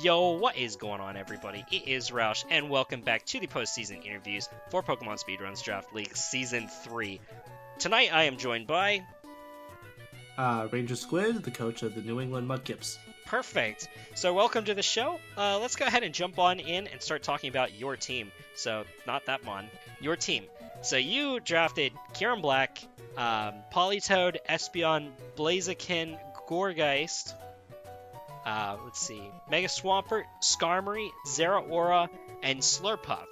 Yo, what is going on, everybody? It is Roush, and welcome back to the postseason interviews for Pokemon Speedruns Draft League Season 3. Tonight, I am joined by... RangerSquid, the coach of the New England Mudkips. Perfect. So, welcome to the show. Let's go ahead and jump on in and start talking about your team. So, not that mon, your team. So, you drafted Kieran Black, Politoed, Espeon, Blaziken, Gourgeist... let's see, Mega Swampert, Skarmory, Zeraora, and Slurpuff.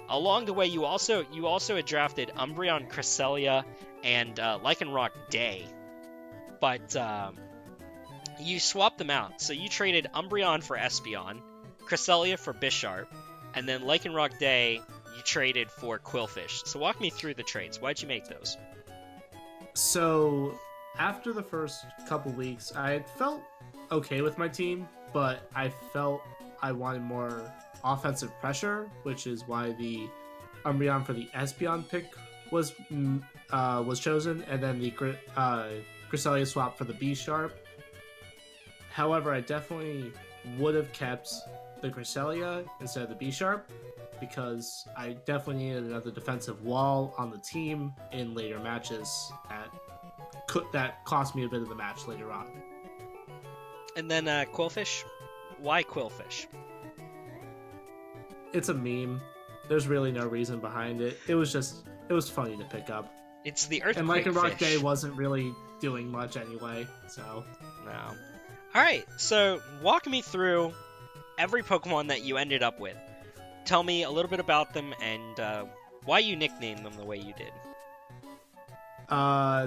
Along the way, you also had drafted Umbreon, Cresselia, and Lycanroc Day. But you swapped them out. So you traded Umbreon for Espeon, Cresselia for Bisharp, and then Lycanroc Day you traded for Quillfish. So walk me through the trades. Why'd you make those? So, after the first couple weeks, I had felt okay with my team, but I felt I wanted more offensive pressure, which is why the Umbreon for the Espeon pick was chosen, and then the Cresselia swap for the Bisharp. However, I definitely would have kept the Cresselia instead of the Bisharp, because I definitely needed another defensive wall on the team in later matches that cost me a bit of the match later on. And then Quillfish? Why Quillfish? It's a meme. There's really no reason behind it. It was funny to pick up. It's the Earthquake And Lycanroc fish. Day wasn't really doing much anyway, so... No. Alright, so walk me through every Pokemon that you ended up with. Tell me a little bit about them and why you nicknamed them the way you did.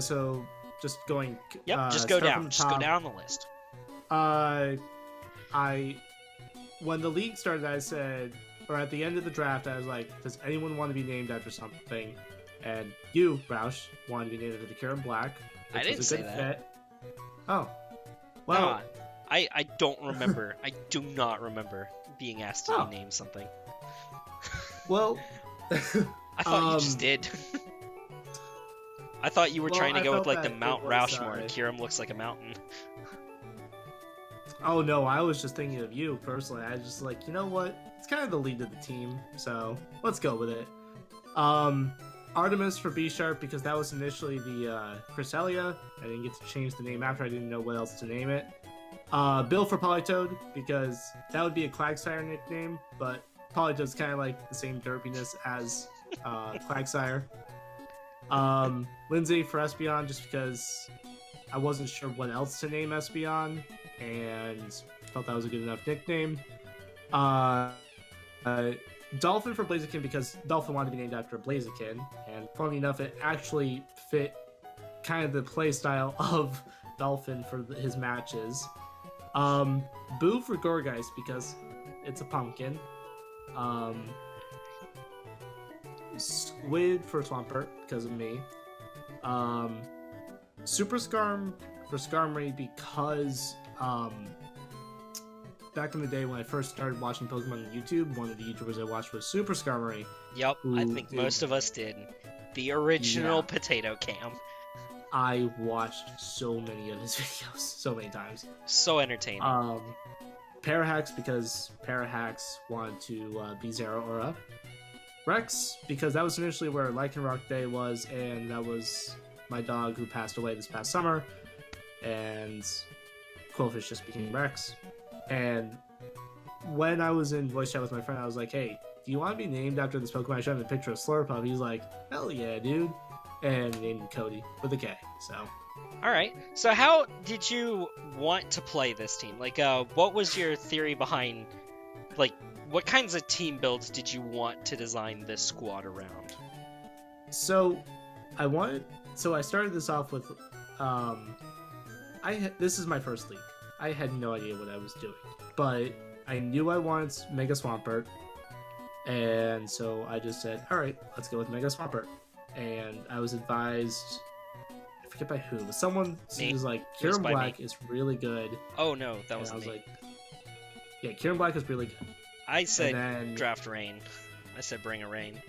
So just going... Yep, just go down. Just go down the list. When the league started, I said, or at the end of the draft, I was like, does anyone want to be named after something? And you, Roush, wanted to be named after the Kieran Black. I didn't say that. Fit. Oh. Well. No, I don't remember. I do not remember being asked to name something. Well. I thought you just did. I thought you were trying to go with like the Mount Rushmore. Kieran looks like a mountain. Oh no, I was just thinking of you personally. I was just like, you know what? It's kind of the lead of the team, so let's go with it. Artemis for Bisharp, because that was initially the Cresselia. I didn't get to change the name after. I didn't know what else to name it. Bill for Politoed, because that would be a Quagsire nickname, but Politoed's kind of like the same derpiness as Quagsire. Lindsay for Espeon, just because I wasn't sure what else to name Espeon, and felt that was a good enough nickname. Dolphin for Blaziken, because Dolphin wanted to be named after Blaziken, and funny enough, it actually fit kind of the play style of Dolphin for his matches. Boo for Gourgeist, because it's a pumpkin. Squid for Swampert, because of me. Super Skarm for Skarmory, because back in the day when I first started watching Pokemon on YouTube, one of the YouTubers I watched was Super Skarmory. Yep, I think most of us did. The original Potato Cam. I watched so many of his videos, so many times. So entertaining. Parahax, because Parahax wanted to be Zeraora. Rex, because that was initially where Lycanroc Day was, and that was my dog who passed away this past summer, and Quillfish just became Rex. And when I was in voice chat with my friend, I was like, hey, do you want to be named after this Pokemon? I showed him a picture of Slurpuff. He's like, hell yeah, dude. And named him Cody with a K, so. Alright, so how did you want to play this team? Like, what was your theory behind, like, what kinds of team builds did you want to design this squad around? So, I started this off with, this is my first league. I had no idea what I was doing, but I knew I wanted Mega Swampert, and so I just said, alright, let's go with Mega Swampert. And I was advised, I forget by who, but someone was like, Kieran Black is really good. Oh no, that was me. I was like, yeah, Kieran Black is really good. I said draft Rain. I said bring a Rain.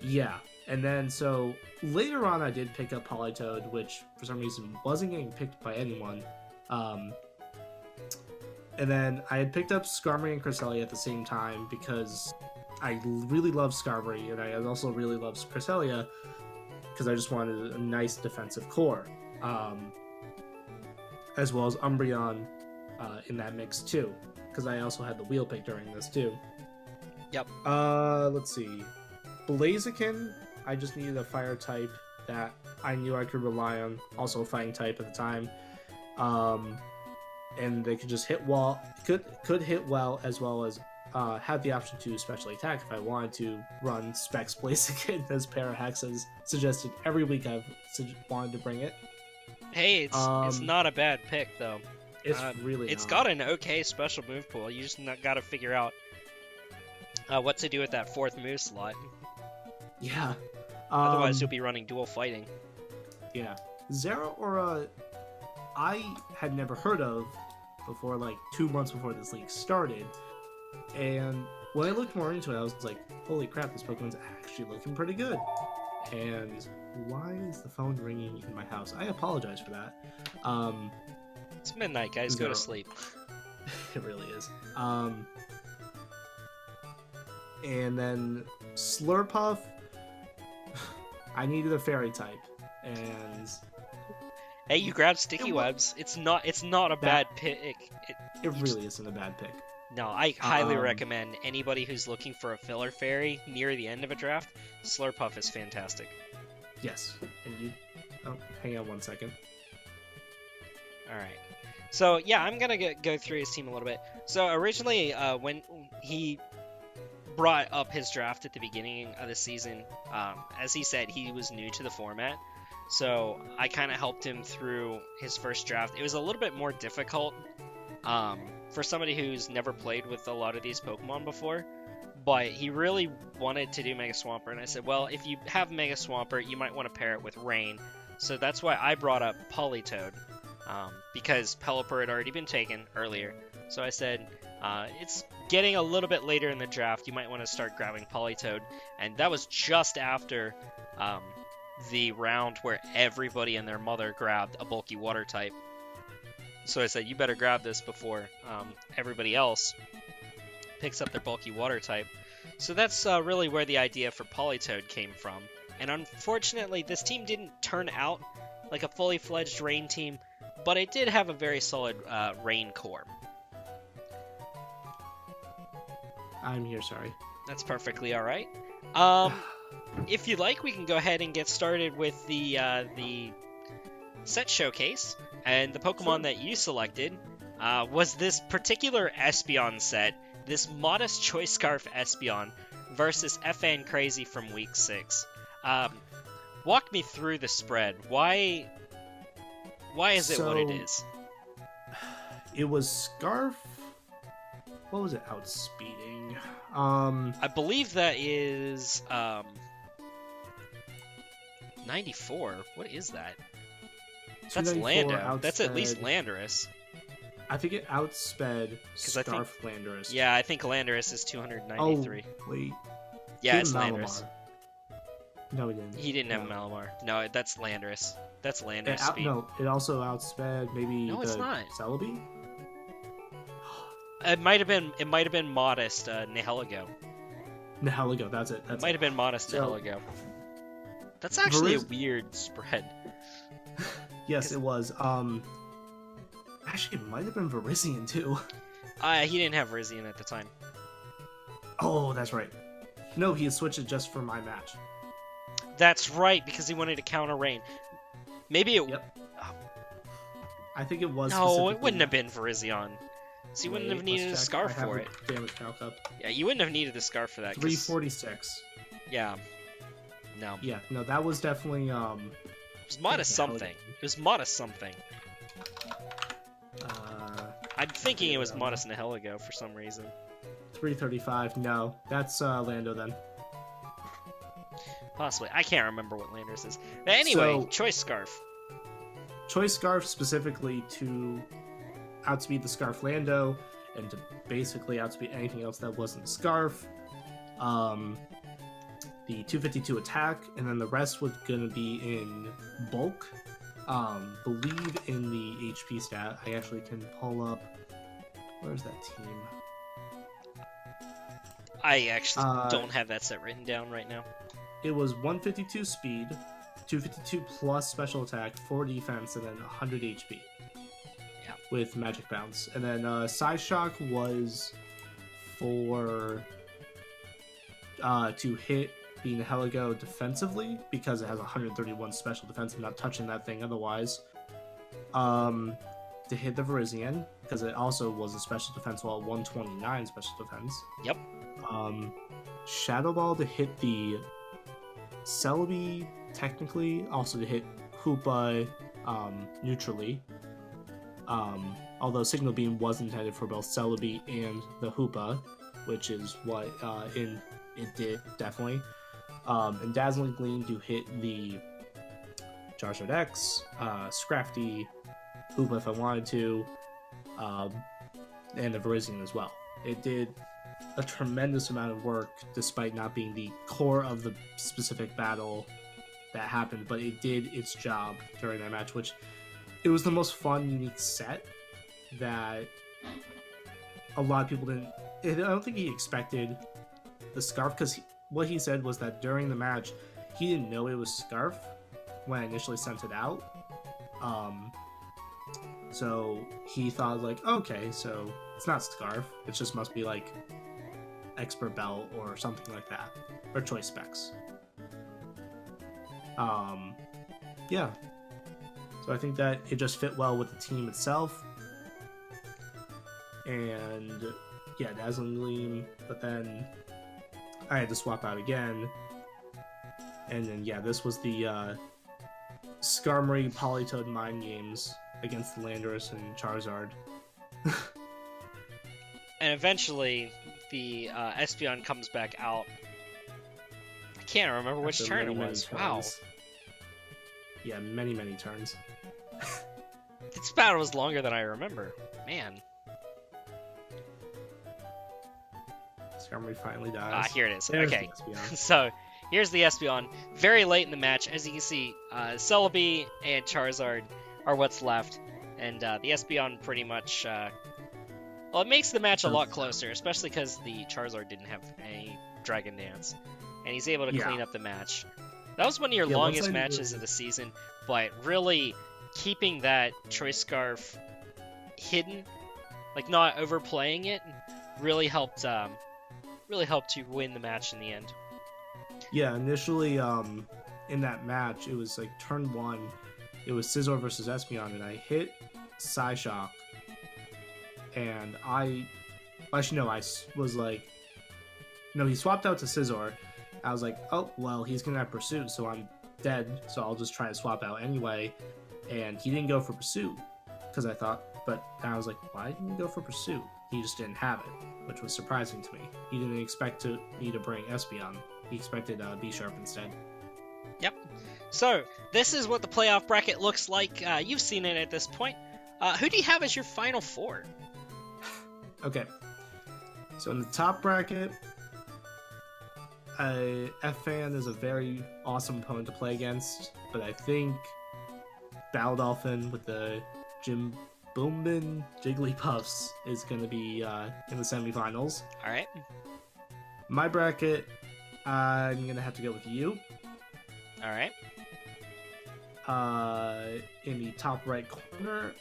Yeah, and then so later on I did pick up Politoed, which for some reason wasn't getting picked by anyone. And then I had picked up Skarmory and Cresselia at the same time because I really love Skarmory, and I also really love Cresselia because I just wanted a nice defensive core. As well as Umbreon in that mix too, because I also had the wheel pick during this too. Yep. Let's see. Blaziken, I just needed a fire type that I knew I could rely on, also a fighting type at the time. And they could just hit wall, could hit well, as well as have the option to specially attack if I wanted to run Specs Blaziken as Parahex as suggested every week I've wanted to bring it. Hey, it's not a bad pick though. It's really It's not. got an okay special move pool. You just got to figure out what to do with that 4th move slot. Yeah. Otherwise, you'll be running dual fighting. Yeah. Zeraora, I had never heard of before, like 2 months before this league started. And when I looked more into it, I was like, holy crap, this Pokemon's actually looking pretty good. And why is the phone ringing in my house? I apologize for that. It's midnight, guys. Go to sleep. It really is. And then Slurpuff, I needed a fairy type, and hey, you grabbed Sticky Webs. It's not a bad pick. It really isn't a bad pick. No, I highly recommend anybody who's looking for a filler fairy near the end of a draft. Slurpuff is fantastic. Yes, and you. Oh, hang on 1 second. All right. So yeah, I'm gonna go through his team a little bit. So originally, when he brought up his draft at the beginning of the season, as he said, he was new to the format. So I kind of helped him through his first draft. It was a little bit more difficult for somebody who's never played with a lot of these Pokemon before. But he really wanted to do Mega Swampert, and I said, well, if you have Mega Swampert, you might want to pair it with Rain. So that's why I brought up Politoed, because Pelipper had already been taken earlier. So I said, it's getting a little bit later in the draft, you might want to start grabbing Politoed. And that was just after the round where everybody and their mother grabbed a bulky water type. So I said, you better grab this before everybody else picks up their bulky water type. So that's really where the idea for Politoed came from. And unfortunately, this team didn't turn out like a fully fledged Rain team, but it did have a very solid Rain core. I'm here, sorry. That's perfectly all right. If you like, we can go ahead and get started with the set showcase. And the Pokemon that you selected was this particular Espeon set, this Modest Choice Scarf Espeon versus FN Crazy from Week 6. Walk me through the spread. Why is it what it is? It was Scarf. What was it outspeeding? I believe that is 94. What is that? That's Lando. That's at least Landorus. I think it outsped Scarf Landorus. Yeah, I think Landorus is 293. Oh, wait. Yeah, it's Landorus. No, he didn't. He didn't have Malamar. No, that's Landorus. That's Landorus speed. No, it also outsped maybe it's not. Celebi? It might have been Modest Nihilego. Nihilego, that's it. It might have been Modest Nihilego. That's actually a weird spread. Yes, it was. Actually, it might have been Virizion too. He didn't have Virizion at the time. Oh, that's right. No, he had switched it just for my match. That's right, because he wanted to counter Rain. Maybe it... Yep. I think it was. No, it wouldn't have been Virizion. So you wouldn't have needed a Scarf for it. Damage count up. Yeah, you wouldn't have needed the Scarf for that. 346. Yeah. No. Yeah, no, that was definitely... It was Modest something. It was Modest something. I'm thinking it was Modest Nihilego for some reason. 335. No, that's Lando then. Possibly. I can't remember what Landorus is. But anyway, Choice Scarf. Choice Scarf specifically to outspeed the Scarf Lando and to basically outspeed anything else that wasn't Scarf. The 252 attack, and then the rest was gonna be in bulk. Believe in the HP stat. I actually can pull up Where's that team? I actually don't have that set written down right now. It was 152 speed, 252 plus special attack, 4 defense, and then 100 HP. Yeah. With magic bounce. And then Psyshock was for to hit the Nihilego defensively because it has 131 special defense. I'm not touching that thing otherwise. To hit the Virizion because it also was a special defense while 129 special defense. Yep. Shadow Ball to hit the Celebi, technically, also to hit Hoopa neutrally. Although Signal Beam was intended for both Celebi and the Hoopa, which is what it did, definitely. And Dazzling Gleam to hit the Charizard X, Scrafty, Hoopa if I wanted to, and the Virizion as well. It did a tremendous amount of work despite not being the core of the specific battle that happened, but it did its job during that match, which it was the most fun, unique set that a lot of people didn't. I don't think he expected the Scarf, because what he said was that during the match he didn't know it was Scarf when I initially sent it out. So he thought like, okay, so it's not Scarf, it just must be like Expert Belt or something like that, or Choice Specs. Yeah. So I think that it just fit well with the team itself. And yeah, Dazzling Gleam, but then I had to swap out again. And then yeah, this was the Skarmory Politoed Mind Games against the Landorus and Charizard. And eventually the Espeon comes back out. I can't remember which After turn many, it many was. turns. Wow. Yeah, many, many turns. This battle was longer than I remember. Man. Skarmory finally dies. Ah, here it is. There's Okay. the Espeon. So, here's the Espeon. Very late in the match. As you can see, Celebi and Charizard are what's left. And the Espeon pretty much... well, it makes the match a lot closer, especially because the Charizard didn't have any Dragon Dance. And he's able to clean up the match. That was one of your longest matches of the season, but really keeping that Choice Scarf hidden, like not overplaying it, really helped you win the match in the end. Yeah, initially, in that match, it was like turn 1, it was Scizor versus Espeon, and I hit Psyshock, and I was like, no, he swapped out to Scizor. I was like, oh, well, he's gonna have Pursuit, so I'm dead, so I'll just try to swap out anyway. And he didn't go for Pursuit, because I thought, but I was like, why didn't he go for Pursuit? He just didn't have it, which was surprising to me. He didn't expect me to bring Espeon. He expected B-Sharp instead. Yep. So, this is what the playoff bracket looks like. You've seen it at this point. Who do you have as your final four? Okay. So in the top bracket, F-Fan is a very awesome opponent to play against, but I think Battle Dolphin with the Jim Boombin Jigglypuffs is going to be in the semifinals. Alright. My bracket, I'm going to have to go with you. Alright. In the top right corner,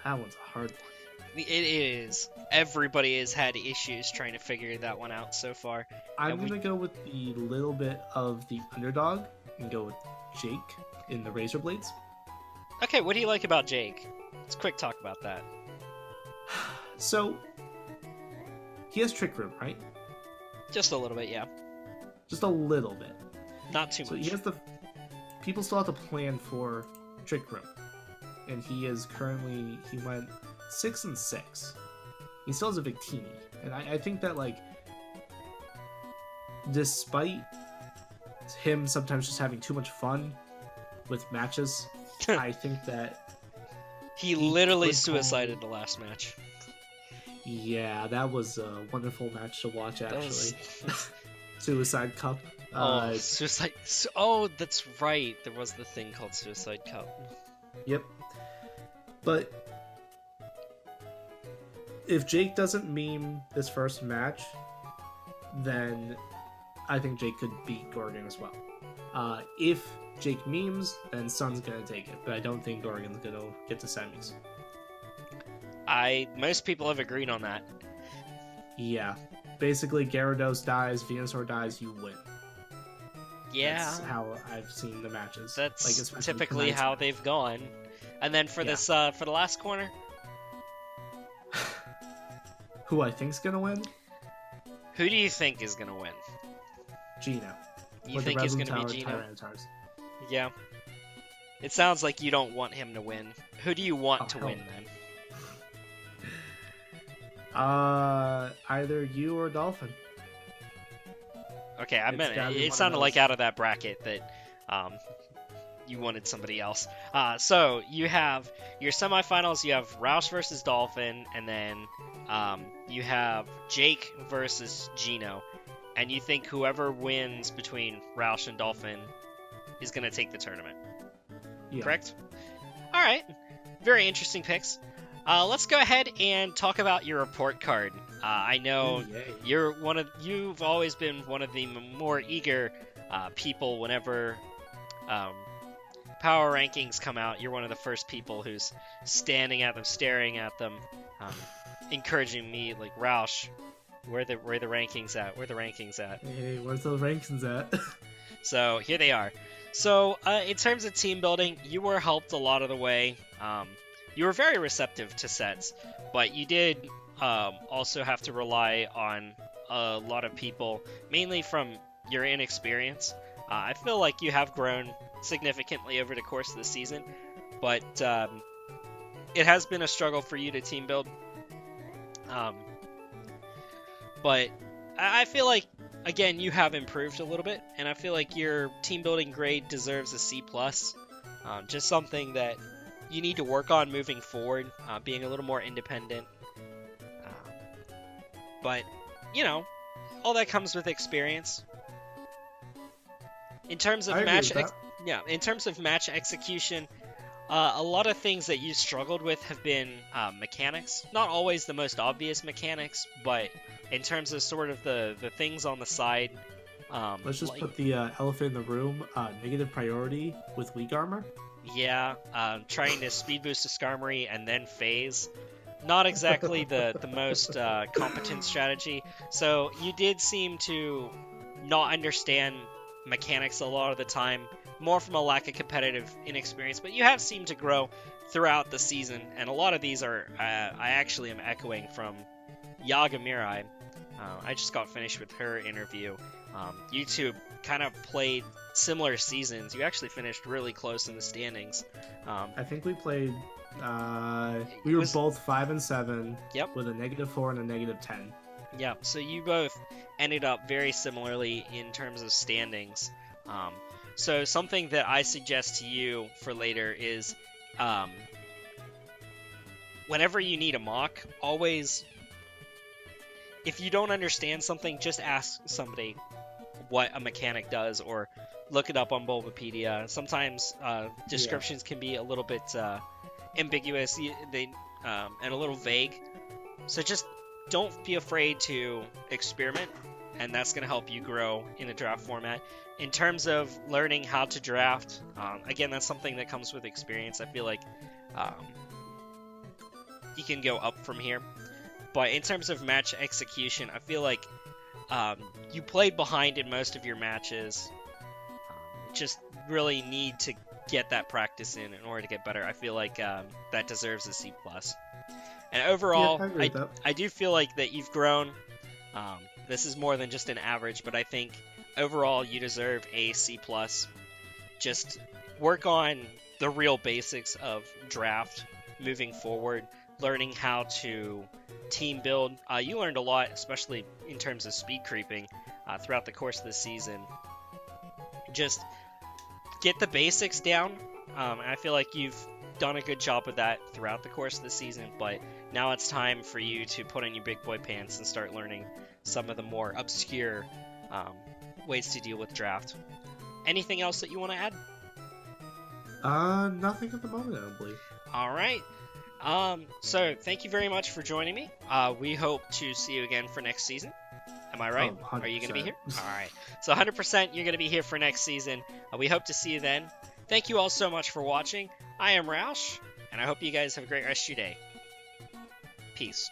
that one's a hard one. It is. Everybody has had issues trying to figure that one out so far. I'm going to go with the little bit of the underdog and go with Jake in the Razor Blades. Okay, what do you like about Jake? Let's quick talk about that. So, he has Trick Room, right? Just a little bit, yeah. Just a little bit. Not too much. So he has people still have to plan for Trick Room. And he went 6-6. He still has a Victini. And I think that, like, despite him sometimes just having too much fun with matches, I think that he literally suicided the last match. Yeah, that was a wonderful match to watch, actually. Was... Suicide Cup. Suicide... Oh, that's right. There was the thing called Suicide Cup. Yep. But if Jake doesn't meme this first match, then I think Jake could beat Gorgon as well. If Jake memes, then Sun's gonna take it, but I don't think Gorgon's gonna get to semis. Most people have agreed on that. Yeah. Basically, Gyarados dies, Venusaur dies, you win. Yeah. That's how I've seen the matches. That's typically how they've gone. And then for this, for the last corner, who I think's gonna win? Who do you think is gonna win? Gino. You think he's gonna be Gino? Yeah. It sounds like you don't want him to win. Who do you want to win then? Either you or Dolphin. Okay, it sounded like out of that bracket that you wanted somebody else. So you have your semifinals. You have Roush versus Dolphin, and then you have Jake versus Gino. And you think whoever wins between Roush and Dolphin is going to take the tournament. Yeah. Correct? All right. Very interesting picks. Let's go ahead and talk about your report card. I know you've always been one of the more eager people whenever power rankings come out. You're one of the first people who's standing at them, staring at them, encouraging me, like, Roush, where the rankings at? Where the rankings at? Hey, where's those rankings at? So here they are. So in terms of team building, you were helped a lot of the way. You were very receptive to sets, but you did also have to rely on a lot of people, mainly from your inexperience. I feel like you have grown significantly over the course of the season, but it has been a struggle for you to team build. But I feel like, again, you have improved a little bit, and I feel like your team building grade deserves a C+. Just something that you need to work on moving forward, being a little more independent. But, you know, all that comes with experience. In terms of match execution, a lot of things that you struggled with have been mechanics. Not always the most obvious mechanics, but in terms of sort of the things on the side. Let's just put the elephant in the room. Negative priority with weak armor. Yeah, trying to speed boost a Skarmory and then phase. Not exactly the most competent strategy. So you did seem to not understand mechanics a lot of the time, more from a lack of competitive inexperience, but you have seemed to grow throughout the season, and a lot of these are, I actually am echoing from Yaga Mirai. I just got finished with her interview. You two kind of played similar seasons. You actually finished really close in the standings. I think we played, we were both 5 and 7, yep, with a -4 and a -10. Yeah, so you both ended up very similarly in terms of standings. So something that I suggest to you for later is, whenever you need a mock, always, if you don't understand something, just ask somebody what a mechanic does, or look it up on Bulbapedia. Sometimes descriptions can be a little bit ambiguous and a little vague. So just don't be afraid to experiment, and that's going to help you grow in a draft format. In terms of learning how to draft, again, that's something that comes with experience. I feel like you can go up from here. But in terms of match execution, I feel like you played behind in most of your matches. Just really need to get that practice in order to get better. I feel like that deserves a C+. And overall, yeah, I do feel like that you've grown. This is more than just an average, but I think overall you deserve a C+. Just work on the real basics of draft moving forward, learning how to team build. You learned a lot, especially in terms of speed creeping throughout the course of the season. Just get the basics down. I feel like you've done a good job of that throughout the course of the season, but now it's time for you to put on your big boy pants and start learning some of the more obscure ways to deal with draft. Anything else that you want to add? Nothing at the moment, I don't believe. All right. So thank you very much for joining me. We hope to see you again for next season. Am I right? Oh, Are you going to be 100%. here? All right. So 100% you're going to be here for next season. We hope to see you then. Thank you all so much for watching. I am Roush, and I hope you guys have a great rest of your day. Peace.